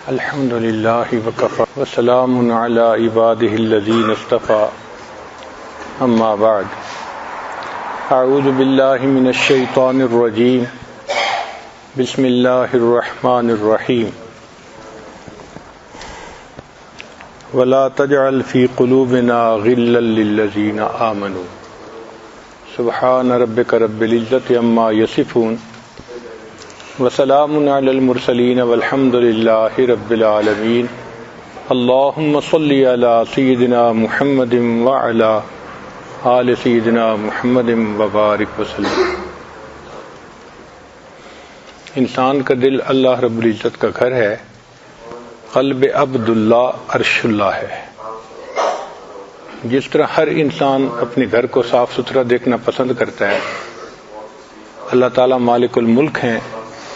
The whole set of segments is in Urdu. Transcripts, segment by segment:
الحمد للہ وکفى وسلام علی عبادہ الذین اصطفى اما بعد اعوذ باللہ من الشیطان الرجیم بسم اللہ الرحمن الرحیم ولا تجعل فی قلوبنا غلا للذین آمنوا سبحان ربک رب العزۃ عما یصفون وسلام علی المرسلین والحمد للہ رب العالمین اللہم صلی علی سیدنا محمد وعلی آل سیدنا محمد وبارک وسلم۔ انسان کا دل اللہ رب العزت کا گھر ہے، قلب عبد اللہ عرش اللہ ہے۔ جس طرح ہر انسان اپنے گھر کو صاف ستھرا دیکھنا پسند کرتا ہے، اللہ تعالیٰ مالک الملک ہیں،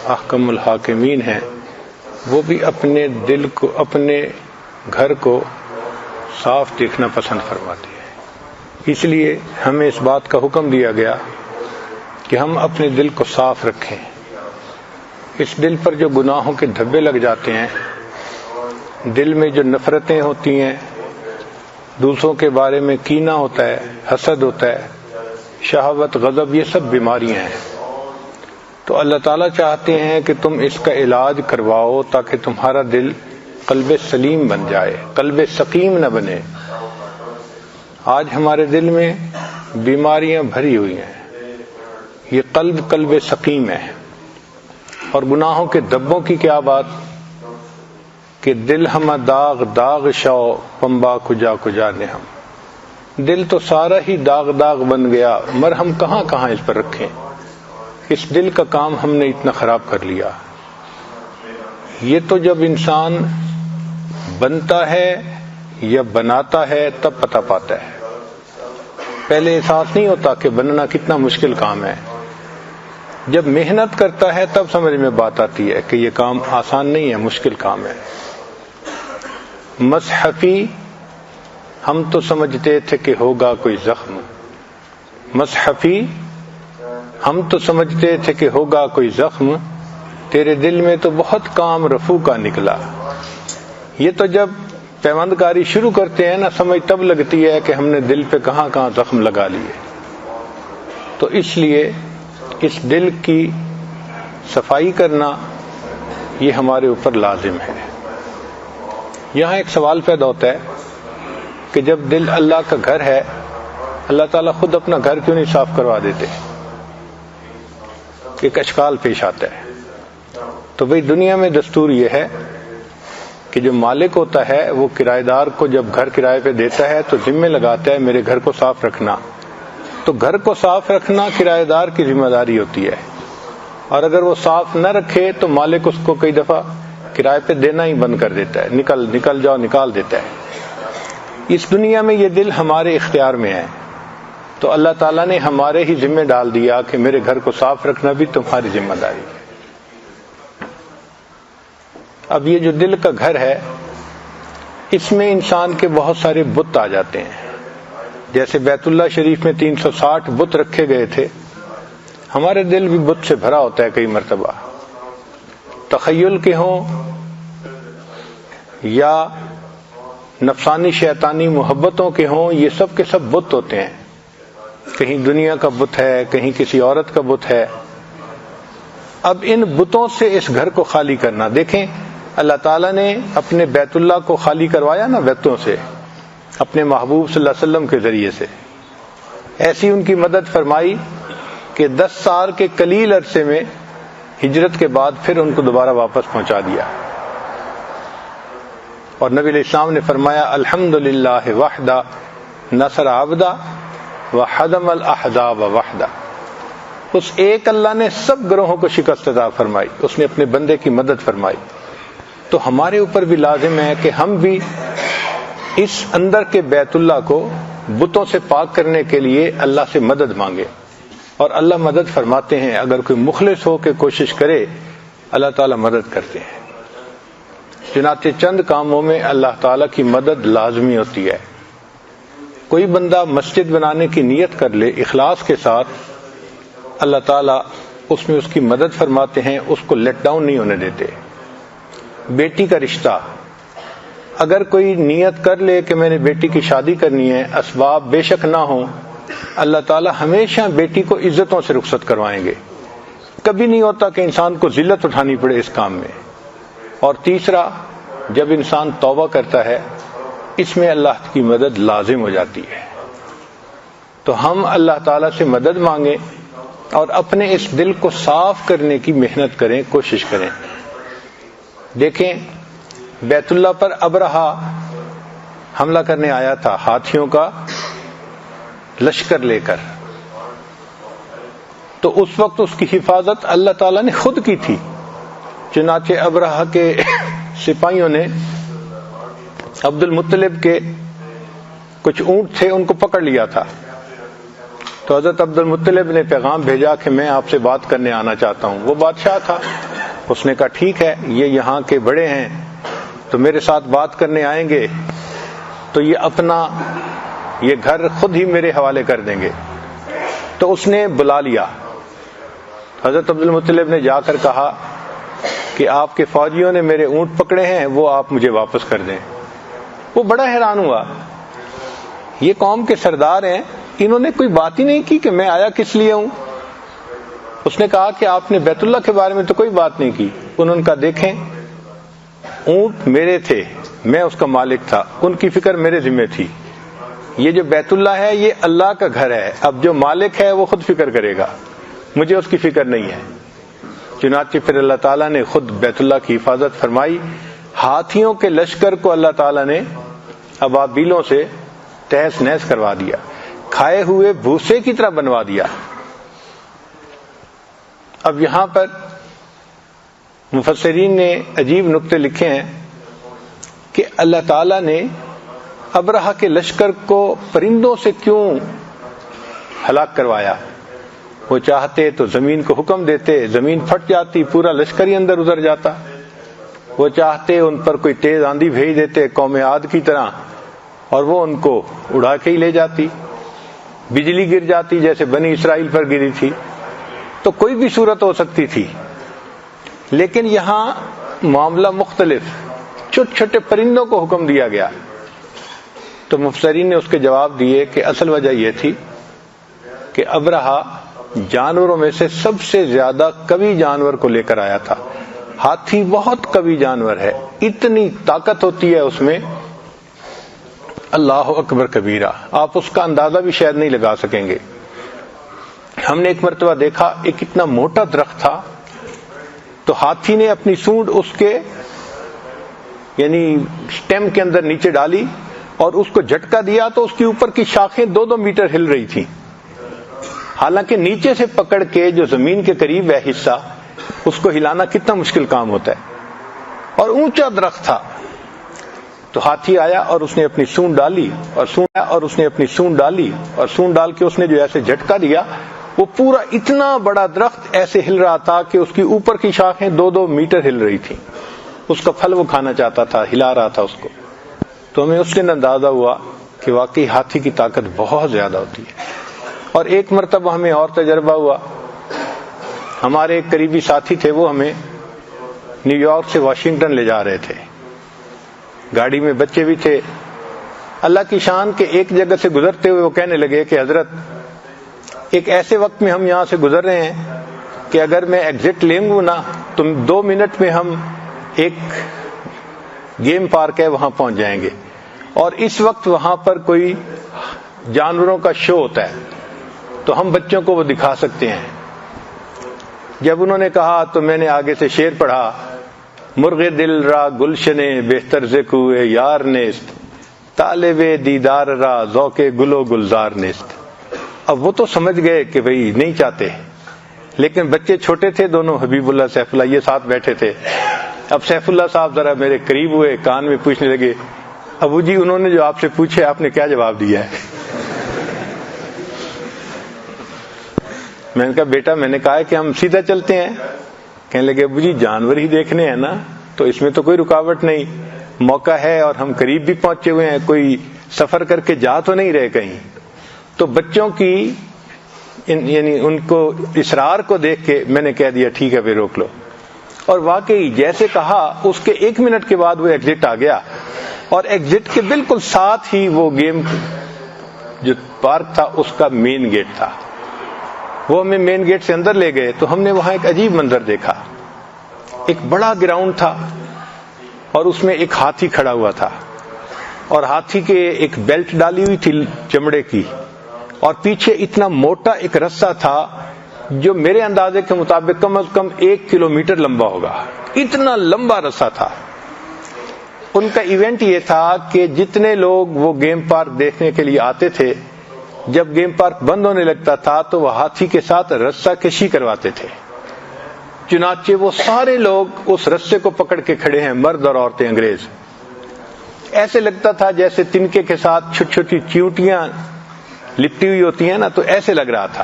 احکم الحاکمین ہیں، وہ بھی اپنے دل کو، اپنے گھر کو صاف دیکھنا پسند فرماتے ہیں۔ اس لیے ہمیں اس بات کا حکم دیا گیا کہ ہم اپنے دل کو صاف رکھیں۔ اس دل پر جو گناہوں کے دھبے لگ جاتے ہیں، دل میں جو نفرتیں ہوتی ہیں، دوسروں کے بارے میں کینہ ہوتا ہے، حسد ہوتا ہے، شہوت، غضب، یہ سب بیماریاں ہیں۔ تو اللہ تعالیٰ چاہتے ہیں کہ تم اس کا علاج کرواؤ تاکہ تمہارا دل قلب سلیم بن جائے، قلب سقیم نہ بنے۔ آج ہمارے دل میں بیماریاں بھری ہوئی ہیں، یہ قلب سقیم ہے۔ اور گناہوں کے دبوں کی کیا بات کہ دل ہمہ داغ داغ شو پمبا کجا کجا نے ہم، دل تو سارا ہی داغ داغ بن گیا، مرہم کہاں کہاں اس پر رکھیں۔ اس دل کا کام ہم نے اتنا خراب کر لیا۔ یہ تو جب انسان بنتا ہے یا بناتا ہے تب پتہ پاتا ہے، پہلے احساس نہیں ہوتا کہ بننا کتنا مشکل کام ہے۔ جب محنت کرتا ہے تب سمجھ میں بات آتی ہے کہ یہ کام آسان نہیں ہے، مشکل کام ہے۔ مصحفی ہم تو سمجھتے تھے کہ ہوگا کوئی زخم، مصحفی ہم تو سمجھتے تھے کہ ہوگا کوئی زخم، تیرے دل میں تو بہت کام رفو کا نکلا۔ یہ تو جب پیوند کاری شروع کرتے ہیں نا، سمجھ تب لگتی ہے کہ ہم نے دل پہ کہاں کہاں زخم لگا لیے۔ تو اس لیے اس دل کی صفائی کرنا یہ ہمارے اوپر لازم ہے۔ یہاں ایک سوال پیدا ہوتا ہے کہ جب دل اللہ کا گھر ہے، اللہ تعالیٰ خود اپنا گھر کیوں نہیں صاف کروا دیتے؟ ایک اشکال پیش آتا ہے۔ تو بھئی دنیا میں دستور یہ ہے کہ جو مالک ہوتا ہے وہ کرایہ دار کو جب گھر کرائے پہ دیتا ہے تو ذمہ لگاتا ہے میرے گھر کو صاف رکھنا۔ تو گھر کو صاف رکھنا کرایہ دار کی ذمہ داری ہوتی ہے، اور اگر وہ صاف نہ رکھے تو مالک اس کو کئی دفعہ کرائے پہ دینا ہی بند کر دیتا ہے، نکل جاؤ نکال دیتا ہے۔ اس دنیا میں یہ دل ہمارے اختیار میں ہے، تو اللہ تعالیٰ نے ہمارے ہی ذمہ ڈال دیا کہ میرے گھر کو صاف رکھنا بھی تمہاری ذمہ داری ہے۔ اب یہ جو دل کا گھر ہے، اس میں انسان کے بہت سارے بت آ جاتے ہیں۔ جیسے بیت اللہ شریف میں 360 بت رکھے گئے تھے، ہمارے دل بھی بت سے بھرا ہوتا ہے کئی مرتبہ، تخیل کے ہوں یا نفسانی شیطانی محبتوں کے ہوں، یہ سب کے سب بت ہوتے ہیں۔ کہیں دنیا کا بت ہے، کہیں کسی عورت کا بت ہے۔ اب ان بتوں سے اس گھر کو خالی کرنا، دیکھیں اللہ تعالیٰ نے اپنے بیت اللہ کو خالی کروایا نا بتوں سے، اپنے محبوب صلی اللہ علیہ وسلم کے ذریعے سے۔ ایسی ان کی مدد فرمائی کہ 10 سال کے قلیل عرصے میں ہجرت کے بعد پھر ان کو دوبارہ واپس پہنچا دیا۔ اور نبی علیہ السلام نے فرمایا الحمدللہ وحدہ نصر عبدہ وحدم الاحزاب وحدہ۔ اس ایک اللہ نے سب گروہوں کو شکست عطا فرمائی، اس نے اپنے بندے کی مدد فرمائی۔ تو ہمارے اوپر بھی لازم ہے کہ ہم بھی اس اندر کے بیت اللہ کو بتوں سے پاک کرنے کے لیے اللہ سے مدد مانگے، اور اللہ مدد فرماتے ہیں۔ اگر کوئی مخلص ہو کے کوشش کرے، اللہ تعالیٰ مدد کرتے ہیں۔ چنانچہ چند کاموں میں اللہ تعالیٰ کی مدد لازمی ہوتی ہے۔ کوئی بندہ مسجد بنانے کی نیت کر لے اخلاص کے ساتھ، اللہ تعالیٰ اس میں اس کی مدد فرماتے ہیں، اس کو لیٹ ڈاؤن نہیں ہونے دیتے۔ بیٹی کا رشتہ، اگر کوئی نیت کر لے کہ میں نے بیٹی کی شادی کرنی ہے، اسباب بے شک نہ ہوں، اللہ تعالی ہمیشہ بیٹی کو عزتوں سے رخصت کروائیں گے. کبھی نہیں ہوتا کہ انسان کو ذلت اٹھانی پڑے اس کام میں. اور تیسرا، جب انسان توبہ کرتا ہے اس میں اللہ کی مدد لازم ہو جاتی ہے. تو ہم اللہ تعالیٰ سے مدد مانگیں اور اپنے اس دل کو صاف کرنے کی محنت کریں، کوشش کریں. دیکھیں بیت اللہ پر ابرہا حملہ کرنے آیا تھا ہاتھیوں کا لشکر لے کر، تو اس وقت اس کی حفاظت اللہ تعالیٰ نے خود کی تھی. چنانچہ ابرہا کے سپاہیوں نے عبد المطلب کے کچھ اونٹ تھے ان کو پکڑ لیا تھا. تو حضرت عبد المطلب نے پیغام بھیجا کہ میں آپ سے بات کرنے آنا چاہتا ہوں. وہ بادشاہ تھا، اس نے کہا ٹھیک ہے، یہ یہاں کے بڑے ہیں تو میرے ساتھ بات کرنے آئیں گے تو یہ اپنا یہ گھر خود ہی میرے حوالے کر دیں گے. تو اس نے بلا لیا. حضرت عبد المطلب نے جا کر کہا کہ آپ کے فوجیوں نے میرے اونٹ پکڑے ہیں، وہ آپ مجھے واپس کر دیں. وہ بڑا حیران ہوا، یہ قوم کے سردار ہیں، انہوں نے کوئی بات ہی نہیں کی کہ میں آیا کس لیے ہوں. اس نے کہا کہ آپ نے بیت اللہ کے بارے میں تو کوئی بات نہیں کی. انہوں نے کہا دیکھیں اونٹ میرے تھے، میں اس کا مالک تھا، ان کی فکر میرے ذمہ تھی. یہ جو بیت اللہ ہے یہ اللہ کا گھر ہے، اب جو مالک ہے وہ خود فکر کرے گا، مجھے اس کی فکر نہیں ہے. چنانچہ پھر اللہ تعالیٰ نے خود بیت اللہ کی حفاظت فرمائی. ہاتھیوں کے لشکر کو اللہ تعالیٰ نے ابابیلوں سے تہس نہس کروا دیا، کھائے ہوئے بھوسے کی طرح بنوا دیا. اب یہاں پر مفسرین نے عجیب نقطے لکھے ہیں کہ اللہ تعالیٰ نے ابرہا کے لشکر کو پرندوں سے کیوں ہلاک کروایا. وہ چاہتے تو زمین کو حکم دیتے، زمین پھٹ جاتی، پورا لشکر ہی اندر ادھر جاتا. وہ چاہتے ان پر کوئی تیز آندھی بھیج دیتے قوم عاد کی طرح، اور وہ ان کو اڑا کے ہی لے جاتی. بجلی گر جاتی جیسے بنی اسرائیل پر گری تھی. تو کوئی بھی صورت ہو سکتی تھی، لیکن یہاں معاملہ مختلف، چھوٹے چھوٹے پرندوں کو حکم دیا گیا. تو مفسرین نے اس کے جواب دیے کہ اصل وجہ یہ تھی کہ ابرہا جانوروں میں سے سب سے زیادہ قوی جانور کو لے کر آیا تھا. ہاتھی بہت قوی جانور ہے، اتنی طاقت ہوتی ہے اس میں، اللہ اکبر کبیرہ، آپ اس کا اندازہ بھی شاید نہیں لگا سکیں گے. ہم نے ایک مرتبہ دیکھا ایک اتنا موٹا درخت تھا، تو ہاتھی نے اپنی سونڈ اس کے یعنی سٹیم کے اندر نیچے ڈالی اور اس کو جھٹکا دیا تو اس کے اوپر کی شاخیں 2-2 میٹر ہل رہی تھیں. حالانکہ نیچے سے پکڑ کے جو زمین کے قریب ہے حصہ، اس کو ہلانا کتنا مشکل کام ہوتا ہے، اور اونچا درخت تھا. تو ہاتھی آیا اور اس نے اپنی سونڈ ڈالی اور سونڈ ڈال کے اس نے جو ایسے جھٹکا دیا، وہ پورا اتنا بڑا درخت ایسے ہل رہا تھا کہ اس کی اوپر کی شاخیں 2-2 میٹر ہل رہی تھیں. اس کا پھل وہ کھانا چاہتا تھا، ہلا رہا تھا اس کو. تو ہمیں اس دن اندازہ ہوا کہ واقعی ہاتھی کی طاقت بہت زیادہ ہوتی ہے. اور ایک مرتبہ ہمیں اور تجربہ ہوا. ہمارے ایک قریبی ساتھی تھے، وہ ہمیں نیو یارک سے واشنگٹن لے جا رہے تھے. گاڑی میں بچے بھی تھے. اللہ کی شان کے ایک جگہ سے گزرتے ہوئے وہ کہنے لگے کہ حضرت ایک ایسے وقت میں ہم یہاں سے گزر رہے ہیں کہ اگر میں ایگزٹ لیں گا نا تو 2 منٹ میں ہم ایک گیم پارک ہے وہاں پہنچ جائیں گے، اور اس وقت وہاں پر کوئی جانوروں کا شو ہوتا ہے تو ہم بچوں کو وہ دکھا سکتے ہیں. جب انہوں نے کہا تو میں نے آگے سے شعر پڑھا، مرغ دل را گلشنے بہتر ز کوئے یار نیست، طالب دیدار را ذوق گل و گلزار نیست. اب وہ تو سمجھ گئے کہ بھئی نہیں چاہتے، لیکن بچے چھوٹے تھے دونوں، حبیب اللہ سیف اللہ، یہ ساتھ بیٹھے تھے. اب سیف اللہ صاحب ذرا میرے قریب ہوئے، کان میں پوچھنے لگے، ابو جی انہوں نے جو آپ سے پوچھے آپ نے کیا جواب دیا ہے؟ میں نے کہا بیٹا میں نے کہا ہے کہ ہم سیدھا چلتے ہیں. کہنے لگے ابو جی جانور ہی دیکھنے ہیں نا، تو اس میں تو کوئی رکاوٹ نہیں، موقع ہے اور ہم قریب بھی پہنچے ہوئے ہیں، کوئی سفر کر کے جا تو نہیں رہے کہیں. تو بچوں کی یعنی ان کو اصرار کو دیکھ کے میں نے کہہ دیا ٹھیک ہے پھر روک لو. اور واقعی جیسے کہا اس کے 1 منٹ کے بعد وہ ایگزٹ آ گیا، اور ایگزٹ کے بالکل ساتھ ہی وہ گیم جو پارک تھا اس کا مین گیٹ تھا. وہ ہمیں مین گیٹ سے اندر لے گئے تو ہم نے وہاں ایک عجیب منظر دیکھا. ایک بڑا گراؤنڈ تھا اور اس میں ایک ہاتھی کھڑا ہوا تھا، اور ہاتھی کے ایک بیلٹ ڈالی ہوئی تھی چمڑے کی، اور پیچھے اتنا موٹا ایک رسہ تھا جو میرے اندازے کے مطابق کم از کم 1 کلومیٹر لمبا ہوگا. اتنا لمبا رسہ تھا. ان کا ایونٹ یہ تھا کہ جتنے لوگ وہ گیم پارک دیکھنے کے لیے آتے تھے، جب گیم پارک بند ہونے لگتا تھا تو وہ ہاتھی کے ساتھ رسہ کشی کرواتے تھے. چنانچہ وہ سارے لوگ اس رسے کو پکڑ کے کھڑے ہیں، مرد اور عورتیں انگریز. ایسے لگتا تھا جیسے تنکے کے ساتھ چھوٹی چھوٹی چیونٹیاں لپٹی ہوئی ہوتی ہیں نا، تو ایسے لگ رہا تھا.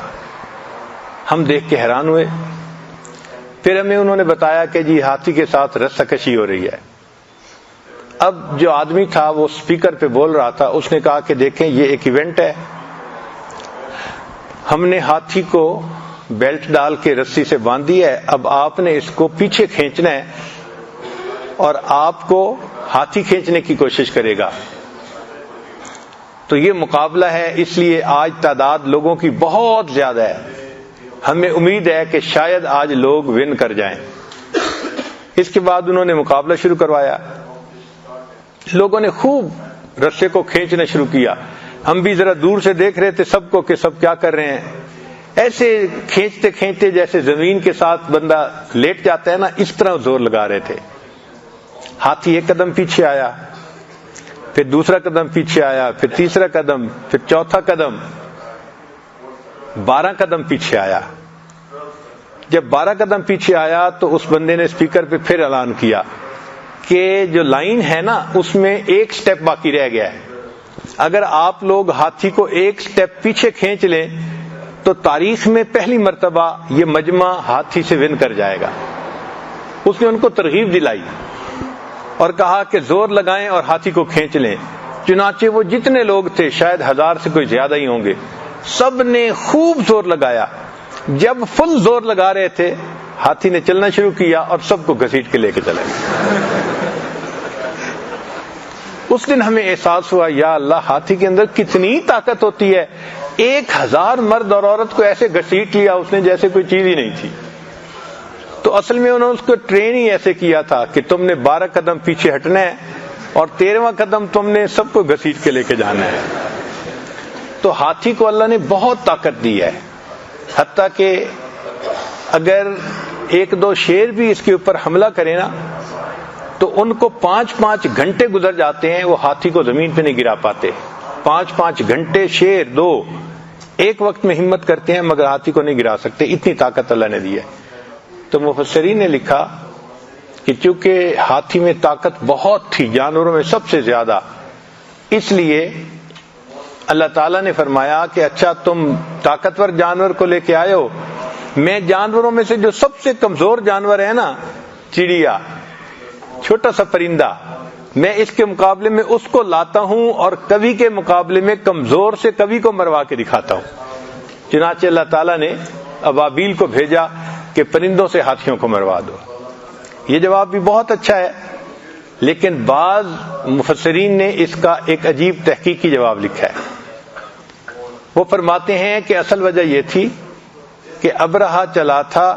ہم دیکھ کے حیران ہوئے. پھر ہمیں انہوں نے بتایا کہ جی ہاتھی کے ساتھ رسہ کشی ہو رہی ہے. اب جو آدمی تھا وہ اسپیکر پہ بول رہا تھا، اس نے کہا کہ دیکھیں یہ ایک ایونٹ ہے، ہم نے ہاتھی کو بیلٹ ڈال کے رسی سے باندھی ہے، اب آپ نے اس کو پیچھے کھینچنا ہے اور آپ کو ہاتھی کھینچنے کی کوشش کرے گا. تو یہ مقابلہ ہے، اس لیے آج تعداد لوگوں کی بہت زیادہ ہے. ہمیں امید ہے کہ شاید آج لوگ ون کر جائیں. اس کے بعد انہوں نے مقابلہ شروع کروایا. لوگوں نے خوب رسے کو کھینچنا شروع کیا. ہم بھی ذرا دور سے دیکھ رہے تھے سب کو کہ سب کیا کر رہے ہیں. ایسے کھینچتے کھینچتے جیسے زمین کے ساتھ بندہ لیٹ جاتا ہے نا، اس طرح زور لگا رہے تھے. ہاتھی 1 قدم پیچھے آیا، پھر دوسرا قدم پیچھے آیا، پھر تیسرا قدم، پھر چوتھا قدم، 12 قدم پیچھے آیا. جب 12 قدم پیچھے آیا تو اس بندے نے اسپیکر پہ پھر اعلان کیا کہ جو لائن ہے نا اس میں 1 سٹیپ باقی رہ گیا ہے. اگر آپ لوگ ہاتھی کو 1 سٹیپ پیچھے کھینچ لیں تو تاریخ میں پہلی مرتبہ یہ مجمع ہاتھی سے ون کر جائے گا. اس نے ان کو ترغیب دلائی اور کہا کہ زور لگائیں اور ہاتھی کو کھینچ لیں. چنانچہ وہ جتنے لوگ تھے، شاید 1000 سے کوئی زیادہ ہی ہوں گے، سب نے خوب زور لگایا. جب فل زور لگا رہے تھے ہاتھی نے چلنا شروع کیا اور سب کو گھسیٹ کے لے کے چلے. اس دن ہمیں احساس ہوا یا اللہ، ہاتھی کے اندر کتنی طاقت ہوتی ہے. 1000 مرد اور عورت کو ایسے گھسیٹ لیا اس نے جیسے کوئی چیز ہی نہیں تھی. تو اصل میں انہوں نے اس کو ٹرین ہی ایسے کیا تھا کہ تم نے 12 قدم پیچھے ہٹنا ہے اور 13واں قدم تم نے سب کو گھسیٹ کے لے کے جانا ہے. تو ہاتھی کو اللہ نے بہت طاقت دی ہے، حتیٰ کہ اگر 1-2 شیر بھی اس کے اوپر حملہ کرے نا تو ان کو 5-5 گھنٹے گزر جاتے ہیں، وہ ہاتھی کو زمین پہ نہیں گرا پاتے. 5-5 گھنٹے شیر 2 ایک وقت میں ہمت کرتے ہیں مگر ہاتھی کو نہیں گرا سکتے، اتنی طاقت اللہ نے دی ہے. تو مفسرین نے لکھا کہ چونکہ ہاتھی میں طاقت بہت تھی، جانوروں میں سب سے زیادہ، اس لیے اللہ تعالیٰ نے فرمایا کہ اچھا تم طاقتور جانور کو لے کے آئے ہو، میں جانوروں میں سے جو سب سے کمزور جانور ہے نا، چڑیا، چھوٹا سا پرندہ، میں اس کے مقابلے میں اس کو لاتا ہوں اور کبھی کے مقابلے میں کمزور سے کبھی کو مروا کے دکھاتا ہوں. چنانچہ اللہ تعالیٰ نے ابابیل کو بھیجا کہ پرندوں سے ہاتھیوں کو مروا دو. یہ جواب بھی بہت اچھا ہے، لیکن بعض مفسرین نے اس کا ایک عجیب تحقیقی جواب لکھا ہے. وہ فرماتے ہیں کہ اصل وجہ یہ تھی کہ ابرہہ چلا تھا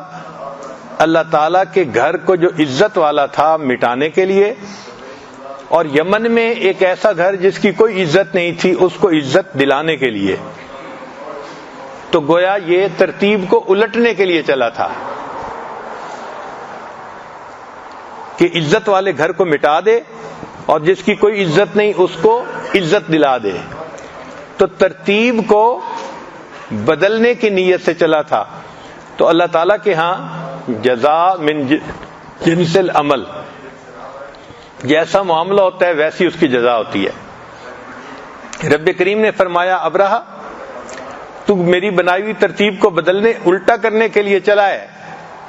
اللہ تعالیٰ کے گھر کو جو عزت والا تھا مٹانے کے لیے، اور یمن میں ایک ایسا گھر جس کی کوئی عزت نہیں تھی اس کو عزت دلانے کے لیے. تو گویا یہ ترتیب کو الٹنے کے لیے چلا تھا کہ عزت والے گھر کو مٹا دے اور جس کی کوئی عزت نہیں اس کو عزت دلا دے. تو ترتیب کو بدلنے کی نیت سے چلا تھا. تو اللہ تعالیٰ کے ہاں جزا من جنس العمل، جیسا معاملہ ہوتا ہے ویسی اس کی جزا ہوتی ہے. رب کریم نے فرمایا ابرہہ تو میری بنائی ہوئی ترتیب کو بدلنے الٹا کرنے کے لیے چلا ہے،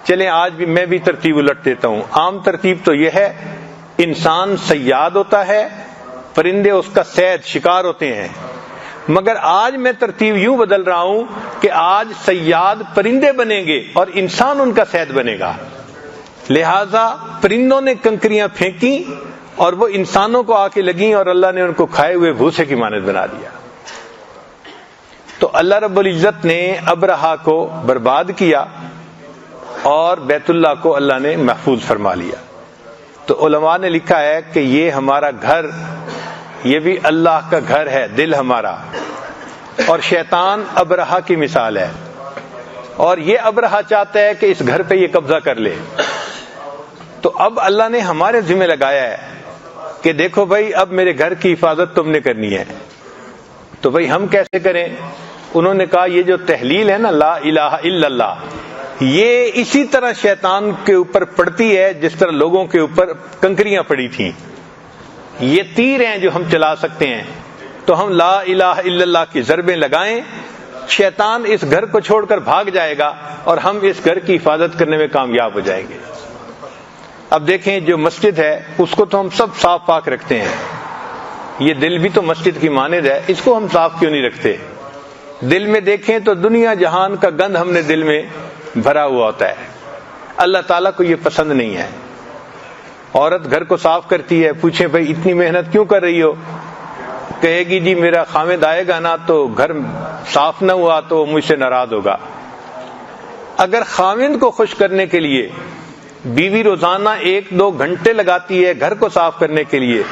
چلیں آج بھی میں بھی ترتیب الٹ دیتا ہوں. عام ترتیب تو یہ ہے انسان صیاد ہوتا ہے، پرندے اس کا صید شکار ہوتے ہیں، مگر آج میں ترتیب یوں بدل رہا ہوں کہ آج صیاد پرندے بنیں گے اور انسان ان کا صید بنے گا. لہذا پرندوں نے کنکریاں پھینکی اور وہ انسانوں کو آ کے لگیں اور اللہ نے ان کو کھائے ہوئے بھوسے کی مانند بنا دیا. تو اللہ رب العزت نے ابرہہ کو برباد کیا اور بیت اللہ کو اللہ نے محفوظ فرما لیا. تو علماء نے لکھا ہے کہ یہ ہمارا گھر، یہ بھی اللہ کا گھر ہے، دل ہمارا، اور شیطان ابرہہ کی مثال ہے، اور یہ ابرہہ چاہتا ہے کہ اس گھر پہ یہ قبضہ کر لے. تو اب اللہ نے ہمارے ذمہ لگایا ہے کہ دیکھو بھائی اب میرے گھر کی حفاظت تم نے کرنی ہے. تو بھائی ہم کیسے کریں؟ انہوں نے کہا یہ جو تحلیل ہے نا لا الہ الا اللہ، یہ اسی طرح شیطان کے اوپر پڑتی ہے جس طرح لوگوں کے اوپر کنکریاں پڑی تھیں. یہ تیر ہیں جو ہم چلا سکتے ہیں. تو ہم لا الہ الا اللہ کی ضربیں لگائیں، شیطان اس گھر کو چھوڑ کر بھاگ جائے گا اور ہم اس گھر کی حفاظت کرنے میں کامیاب ہو جائیں گے. اب دیکھیں جو مسجد ہے اس کو تو ہم سب صاف پاک رکھتے ہیں، یہ دل بھی تو مسجد کی مانند ہے، اس کو ہم صاف کیوں نہیں رکھتے؟ دل میں دیکھیں تو دنیا جہان کا گند ہم نے دل میں بھرا ہوا ہوتا ہے. اللہ تعالیٰ کو یہ پسند نہیں ہے. عورت گھر کو صاف کرتی ہے، پوچھیں بھائی اتنی محنت کیوں کر رہی ہو؟ کہے گی جی میرا خامد آئے گا نا تو گھر صاف نہ ہوا تو مجھ سے ناراض ہوگا. اگر خامد کو خوش کرنے کے لیے بیوی روزانہ 1-2 گھنٹے لگاتی ہے گھر کو صاف کرنے کے لیے،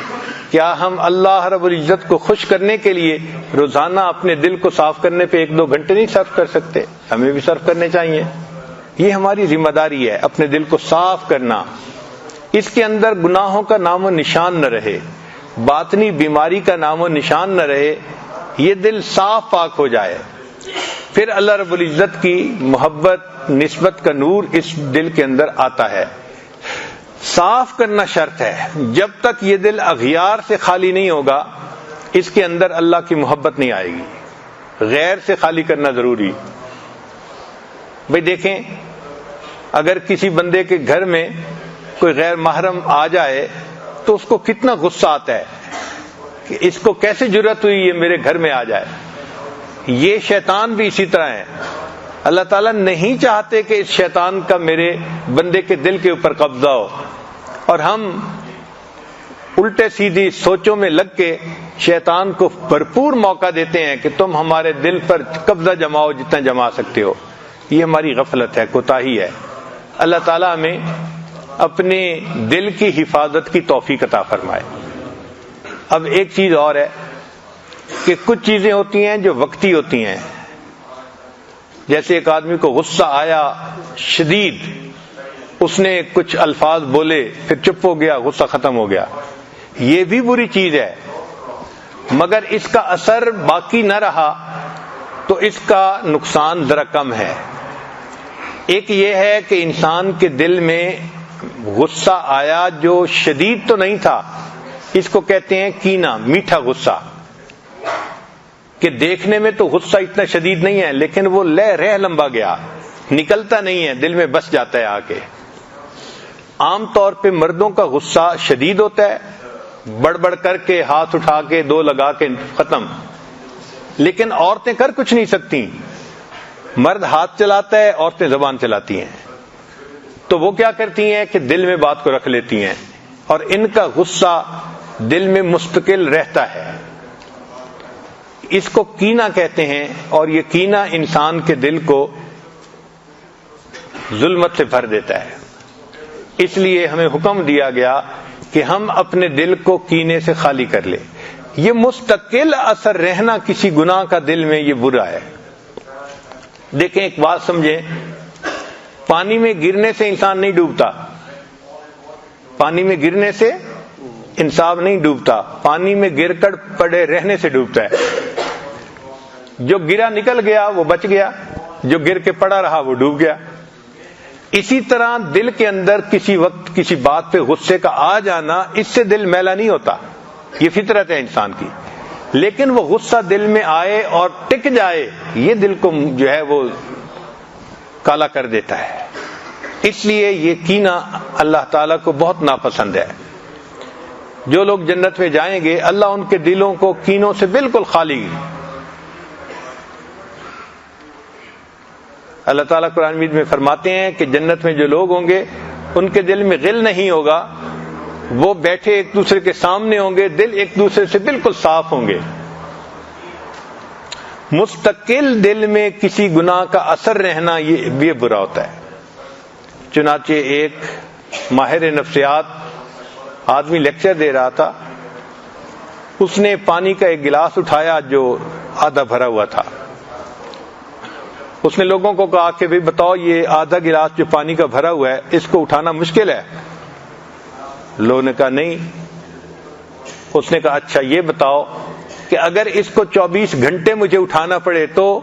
کیا ہم اللہ رب العزت کو خوش کرنے کے لیے روزانہ اپنے دل کو صاف کرنے پہ 1-2 گھنٹے نہیں صرف کر سکتے؟ ہمیں بھی صرف کرنے چاہیے. یہ ہماری ذمہ داری ہے اپنے دل کو صاف کرنا، اس کے اندر گناہوں کا نام و نشان نہ رہے، باطنی بیماری کا نام و نشان نہ رہے، یہ دل صاف پاک ہو جائے. پھر اللہ رب العزت کی محبت نسبت کا نور اس دل کے اندر آتا ہے. صاف کرنا شرط ہے. جب تک یہ دل اغیار سے خالی نہیں ہوگا اس کے اندر اللہ کی محبت نہیں آئے گی. غیر سے خالی کرنا ضروری. بھئی دیکھیں اگر کسی بندے کے گھر میں کوئی غیر محرم آ جائے تو اس کو کتنا غصہ آتا ہے کہ اس کو کیسے جرأت ہوئی یہ میرے گھر میں آ جائے. یہ شیطان بھی اسی طرح ہے. اللہ تعالیٰ نہیں چاہتے کہ اس شیطان کا میرے بندے کے دل کے اوپر قبضہ ہو، اور ہم الٹے سیدھی سوچوں میں لگ کے شیطان کو بھرپور موقع دیتے ہیں کہ تم ہمارے دل پر قبضہ جماؤ جتنا جما سکتے ہو. یہ ہماری غفلت ہے، کوتاہی ہے. اللہ تعالیٰ ہمیں اپنے دل کی حفاظت کی توفیق عطا فرمائے. اب ایک چیز اور ہے کہ کچھ چیزیں ہوتی ہیں جو وقتی ہوتی ہیں. جیسے ایک آدمی کو غصہ آیا شدید، اس نے کچھ الفاظ بولے پھر چپ ہو گیا، غصہ ختم ہو گیا، یہ بھی بری چیز ہے. مگر اس کا اثر باقی نہ رہا تو اس کا نقصان ذرا کم ہے. ایک یہ ہے کہ انسان کے دل میں غصہ آیا جو شدید تو نہیں تھا، اس کو کہتے ہیں کینہ، میٹھا غصہ، کہ دیکھنے میں تو غصہ اتنا شدید نہیں ہے لیکن وہ رہ لمبا گیا، نکلتا نہیں ہے، دل میں بس جاتا ہے آ کے. عام طور پہ مردوں کا غصہ شدید ہوتا ہے، بڑبڑ کر کے ہاتھ اٹھا کے 2 لگا کے ختم. لیکن عورتیں کر کچھ نہیں سکتی. مرد ہاتھ چلاتا ہے، عورتیں زبان چلاتی ہیں. تو وہ کیا کرتی ہیں کہ دل میں بات کو رکھ لیتی ہیں اور ان کا غصہ دل میں مستقل رہتا ہے. اس کو کینہ کہتے ہیں، اور یہ کینہ انسان کے دل کو ظلمت سے بھر دیتا ہے. اس لیے ہمیں حکم دیا گیا کہ ہم اپنے دل کو کینے سے خالی کر لیں. یہ مستقل اثر رہنا کسی گناہ کا دل میں یہ برا ہے. دیکھیں ایک بات سمجھیں، پانی میں گرنے سے انسان نہیں ڈوبتا، پانی میں گرنے سے انسان نہیں ڈوبتا، پانی میں گر کر پڑے رہنے سے ڈوبتا ہے. جو گرا نکل گیا وہ بچ گیا، جو گر کے پڑا رہا وہ ڈوب گیا. اسی طرح دل کے اندر کسی وقت کسی بات پہ غصے کا آ جانا، اس سے دل میلا نہیں ہوتا، یہ فطرت ہے انسان کی. لیکن وہ غصہ دل میں آئے اور ٹک جائے، یہ دل کو جو ہے وہ کالا کر دیتا ہے. اس لیے یہ کینہ اللہ تعالیٰ کو بہت ناپسند ہے. جو لوگ جنت میں جائیں گے اللہ ان کے دلوں کو کینوں سے بالکل خالی. اللہ تعالیٰ قرآن مجید میں فرماتے ہیں کہ جنت میں جو لوگ ہوں گے ان کے دل میں غل نہیں ہوگا، وہ بیٹھے ایک دوسرے کے سامنے ہوں گے، دل ایک دوسرے سے بالکل صاف ہوں گے۔ مستقل دل میں کسی گناہ کا اثر رہنا یہ برا ہوتا ہے۔ چنانچہ ایک ماہر نفسیات آدمی لیکچر دے رہا تھا، اس نے پانی کا ایک گلاس اٹھایا جو آدھا بھرا ہوا تھا۔ اس نے لوگوں کو کہا کہ بھئی بتاؤ یہ آدھا گلاس جو پانی کا بھرا ہوا ہے اس کو اٹھانا مشکل ہے؟ لوگوں نے کہا نہیں۔ اس نے کہا اچھا یہ بتاؤ کہ اگر اس کو 24 گھنٹے مجھے اٹھانا پڑے تو؟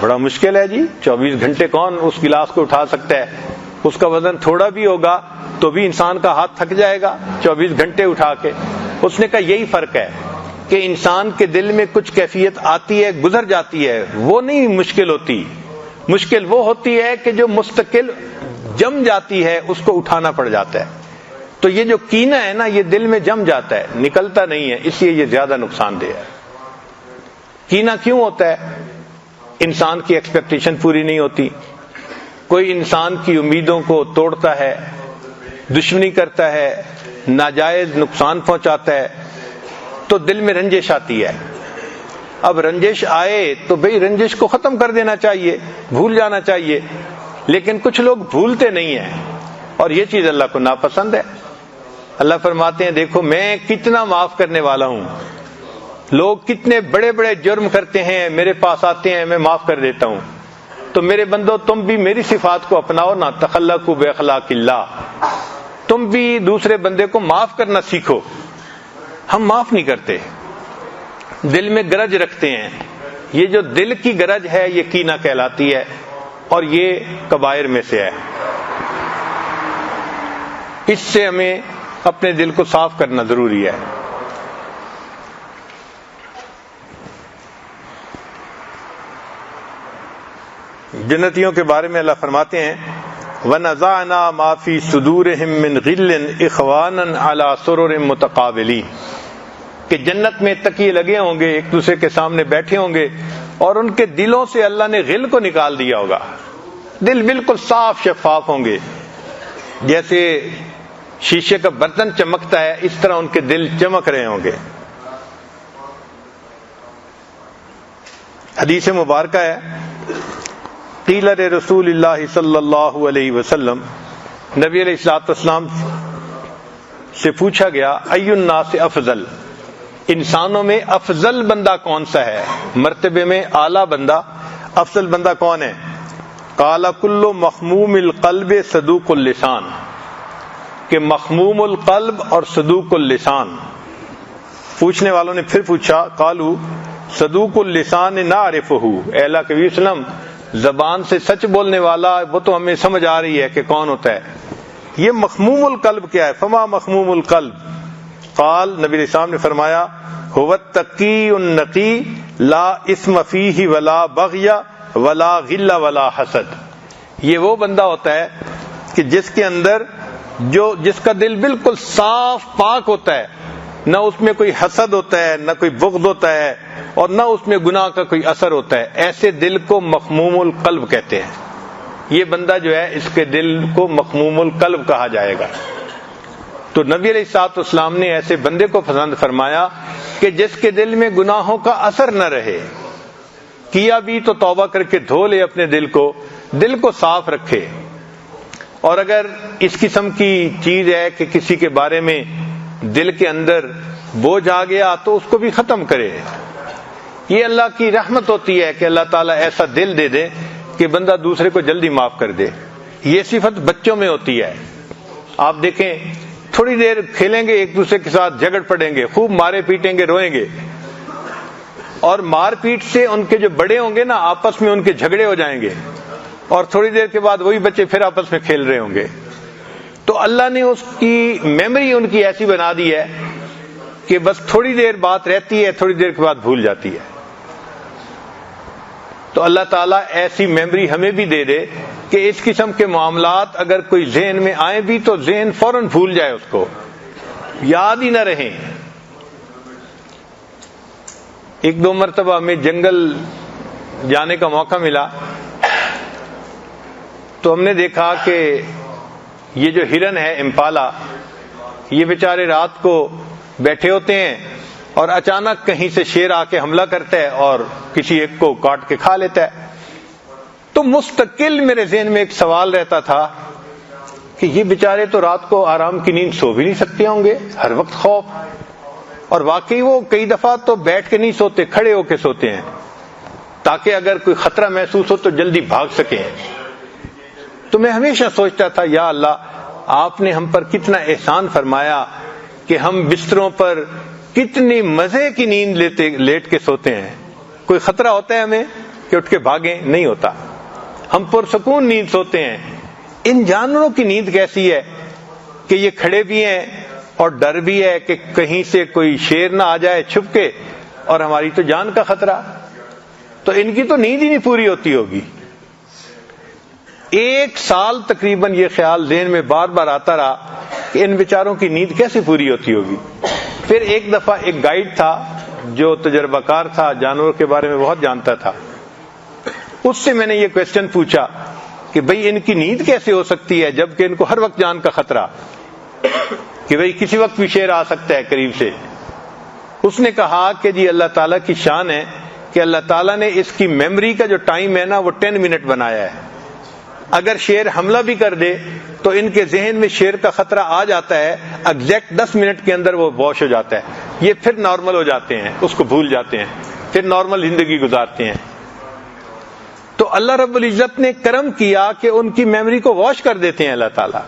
بڑا مشکل ہے جی، 24 گھنٹے کون اس گلاس کو اٹھا سکتا ہے؟ اس کا وزن تھوڑا بھی ہوگا تو بھی انسان کا ہاتھ تھک جائے گا 24 گھنٹے اٹھا کے۔ اس نے کہا یہی فرق ہے کہ انسان کے دل میں کچھ کیفیت آتی ہے، گزر جاتی ہے، وہ نہیں مشکل ہوتی۔ مشکل وہ ہوتی ہے کہ جو مستقل جم جاتی ہے، اس کو اٹھانا پڑ جاتا ہے۔ تو یہ جو کینہ ہے نا، یہ دل میں جم جاتا ہے، نکلتا نہیں ہے، اس لیے یہ زیادہ نقصان دہ ہے۔ کینہ کیوں ہوتا ہے؟ انسان کی ایکسپیکٹیشن پوری نہیں ہوتی، کوئی انسان کی امیدوں کو توڑتا ہے، دشمنی کرتا ہے، ناجائز نقصان پہنچاتا ہے، تو دل میں رنجش آتی ہے۔ اب رنجش آئے تو بھئی رنجش کو ختم کر دینا چاہیے، بھول جانا چاہیے، لیکن کچھ لوگ بھولتے نہیں ہیں، اور یہ چیز اللہ کو ناپسند ہے۔ اللہ فرماتے ہیں دیکھو میں کتنا معاف کرنے والا ہوں، لوگ کتنے بڑے بڑے جرم کرتے ہیں، میرے پاس آتے ہیں، میں معاف کر دیتا ہوں۔ تو میرے بندو تم بھی میری صفات کو اپناؤ نا، تخلقوا باخلاق اللہ، تم بھی دوسرے بندے کو معاف کرنا سیکھو۔ ہم معاف نہیں کرتے، دل میں گرج رکھتے ہیں۔ یہ جو دل کی گرج ہے یہ کینہ کہلاتی ہے، اور یہ کبائر میں سے ہے۔ اس سے ہمیں اپنے دل کو صاف کرنا ضروری ہے۔ جنتیوں کے بارے میں اللہ فرماتے ہیں وَنَزَعْنَا مَا فِي صُدُورِهِم مِّن غِلٍّ إِخْوَانًا عَلَىٰ سُرُرٍ مُتَقَابِلِينَ، کہ جنت میں تکیے لگے ہوں گے، ایک دوسرے کے سامنے بیٹھے ہوں گے، اور ان کے دلوں سے اللہ نے غل کو نکال دیا ہوگا، دل بالکل صاف شفاف ہوں گے، جیسے شیشے کا برتن چمکتا ہے اس طرح ان کے دل چمک رہے ہوں گے۔ حدیث مبارکہ ہے قیل رسول اللہ صلی اللہ علیہ وسلم، نبی علیہ الصلوۃ والسلام سے پوچھا گیا ای الناس افضل، انسانوں میں افضل بندہ کون سا ہے، مرتبے میں اعلیٰ بندہ، افضل بندہ کون ہے؟ قال کل مخموم القلب صدوق اللسان، کہ مخموم القلب اور صدوق اللسان۔ پوچھنے والوں نے پھر پوچھا قالوا صدوق اللسان نعرفہ، اے اللہ کے وسلم زبان سے سچ بولنے والا وہ تو ہمیں سمجھ آ رہی ہے کہ کون ہوتا ہے، یہ مخموم القلب کیا ہے؟ فما مخموم القلب؟ قال، نبی علیہ السلام نے فرمایا هو التقی النقی لا اسم فیہ ولا بغی ولا غل ولا حسد، یہ وہ بندہ ہوتا ہے کہ جس کے اندر جس کا دل بالکل صاف پاک ہوتا ہے، نہ اس میں کوئی حسد ہوتا ہے، نہ کوئی بغض ہوتا ہے، اور نہ اس میں گناہ کا کوئی اثر ہوتا ہے، ایسے دل کو مخموم القلب کہتے ہیں۔ یہ بندہ جو ہے اس کے دل کو مخموم القلب کہا جائے گا۔ تو نبی علیہ الصلوۃ والسلام نے ایسے بندے کو پسند فرمایا کہ جس کے دل میں گناہوں کا اثر نہ رہے، کیا بھی تو توبہ کر کے دھو لے اپنے دل کو صاف رکھے، اور اگر اس قسم کی چیز ہے کہ کسی کے بارے میں دل کے اندر بوجھ آ گیا تو اس کو بھی ختم کرے۔ یہ اللہ کی رحمت ہوتی ہے کہ اللہ تعالیٰ ایسا دل دے دے کہ بندہ دوسرے کو جلدی معاف کر دے۔ یہ صفت بچوں میں ہوتی ہے، آپ دیکھیں تھوڑی دیر کھیلیں گے ایک دوسرے کے ساتھ، جھگڑ پڑیں گے، خوب مارے پیٹیں گے، روئیں گے، اور مار پیٹ سے ان کے جو بڑے ہوں گے نا آپس میں ان کے جھگڑے ہو جائیں گے، اور تھوڑی دیر کے بعد وہی بچے پھر آپس میں کھیل رہے ہوں گے۔ تو اللہ نے اس کی میموری ان کی ایسی بنا دی ہے کہ بس تھوڑی دیر بات رہتی ہے، تھوڑی دیر کے بعد بھول جاتی ہے۔ تو اللہ تعالیٰ ایسی میموری ہمیں بھی دے دے کہ اس قسم کے معاملات اگر کوئی ذہن میں آئیں بھی تو ذہن فوراً بھول جائے، اس کو یاد ہی نہ رہیں۔ ایک دو مرتبہ ہمیں جنگل جانے کا موقع ملا تو ہم نے دیکھا کہ یہ جو ہرن ہے امپالا، یہ بیچارے رات کو بیٹھے ہوتے ہیں اور اچانک کہیں سے شیر آ کے حملہ کرتا ہے اور کسی ایک کو کاٹ کے کھا لیتا ہے. تو مستقل میرے ذہن میں ایک سوال رہتا تھا کہ یہ بیچارے تو رات کو آرام کی نیند سو بھی نہیں سکتے ہوں گے، ہر وقت خوف. اور واقعی وہ کئی دفعہ تو بیٹھ کے نہیں سوتے، کھڑے ہو کے سوتے ہیں تاکہ اگر کوئی خطرہ محسوس ہو تو جلدی بھاگ سکیں. تو میں ہمیشہ سوچتا تھا یا اللہ آپ نے ہم پر کتنا احسان فرمایا کہ ہم بستروں پر کتنی مزے کی نیند لیٹ کے سوتے ہیں. کوئی خطرہ ہوتا ہے ہمیں کہ اٹھ کے بھاگیں؟ نہیں ہوتا. ہم پرسکون نیند سوتے ہیں. ان جانوروں کی نیند کیسی ہے کہ یہ کھڑے بھی ہیں اور ڈر بھی ہے کہ کہیں سے کوئی شیر نہ آ جائے چھپ کے اور ہماری تو جان کا خطرہ. تو ان کی تو نیند ہی نہیں پوری ہوتی ہوگی. 1 سال تقریباً یہ خیال ذہن میں بار بار آتا رہا کہ ان بیچاروں کی نیند کیسے پوری ہوتی ہوگی. پھر ایک دفعہ ایک گائیڈ تھا جو تجربہ کار تھا، جانوروں کے بارے میں بہت جانتا تھا، اس سے میں نے یہ کویسچن پوچھا کہ بھئی ان کی نیند کیسے ہو سکتی ہے جبکہ ان کو ہر وقت جان کا خطرہ کہ بھئی کسی وقت بھی شیر آ سکتا ہے قریب سے. اس نے کہا کہ جی اللہ تعالیٰ کی شان ہے کہ اللہ تعالیٰ نے اس کی میموری کا جو ٹائم ہے نا وہ 10 منٹ بنایا ہے. اگر شیر حملہ بھی کر دے تو ان کے ذہن میں شیر کا خطرہ آ جاتا ہے، ایگزیکٹ 10 منٹ کے اندر وہ واش ہو جاتا ہے. یہ پھر نارمل ہو جاتے ہیں، اس کو بھول جاتے ہیں، پھر نارمل زندگی گزارتے ہیں. تو اللہ رب العزت نے کرم کیا کہ ان کی میموری کو واش کر دیتے ہیں اللہ تعالیٰ.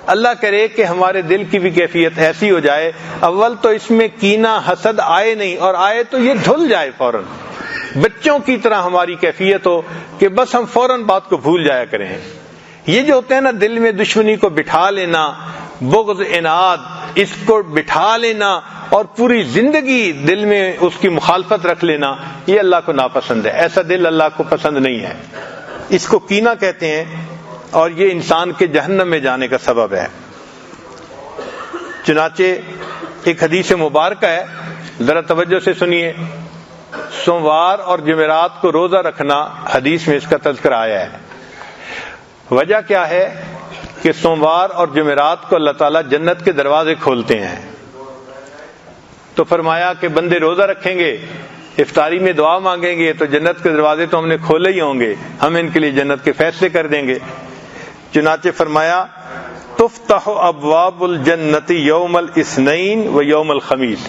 اللہ کرے کہ ہمارے دل کی بھی کیفیت ایسی ہو جائے، اول تو اس میں کینہ حسد آئے نہیں، اور آئے تو یہ دھل جائے فوراً. بچوں کی طرح ہماری کیفیت ہو کہ بس ہم فوراً بات کو بھول جایا کریں. یہ جو ہوتا ہے نا دل میں دشمنی کو بٹھا لینا، بغض اناد اس کو بٹھا لینا اور پوری زندگی دل میں اس کی مخالفت رکھ لینا، یہ اللہ کو ناپسند ہے. ایسا دل اللہ کو پسند نہیں ہے. اس کو کینہ کہتے ہیں اور یہ انسان کے جہنم میں جانے کا سبب ہے. چنانچہ ایک حدیث مبارکہ ہے، ذرا توجہ سے سنیے. سوموار اور جمعرات کو روزہ رکھنا حدیث میں اس کا تذکرہ آیا ہے. وجہ کیا ہے کہ سوموار اور جمعرات کو اللہ تعالیٰ جنت کے دروازے کھولتے ہیں. تو فرمایا کہ بندے روزہ رکھیں گے، افطاری میں دعا مانگیں گے تو جنت کے دروازے تو ہم نے کھولے ہی ہوں گے، ہم ان کے لیے جنت کے فیصلے کر دیں گے. چنانچہ فرمایا تفتح ابواب الجنت یوم الاثنین و یوم الخمیس،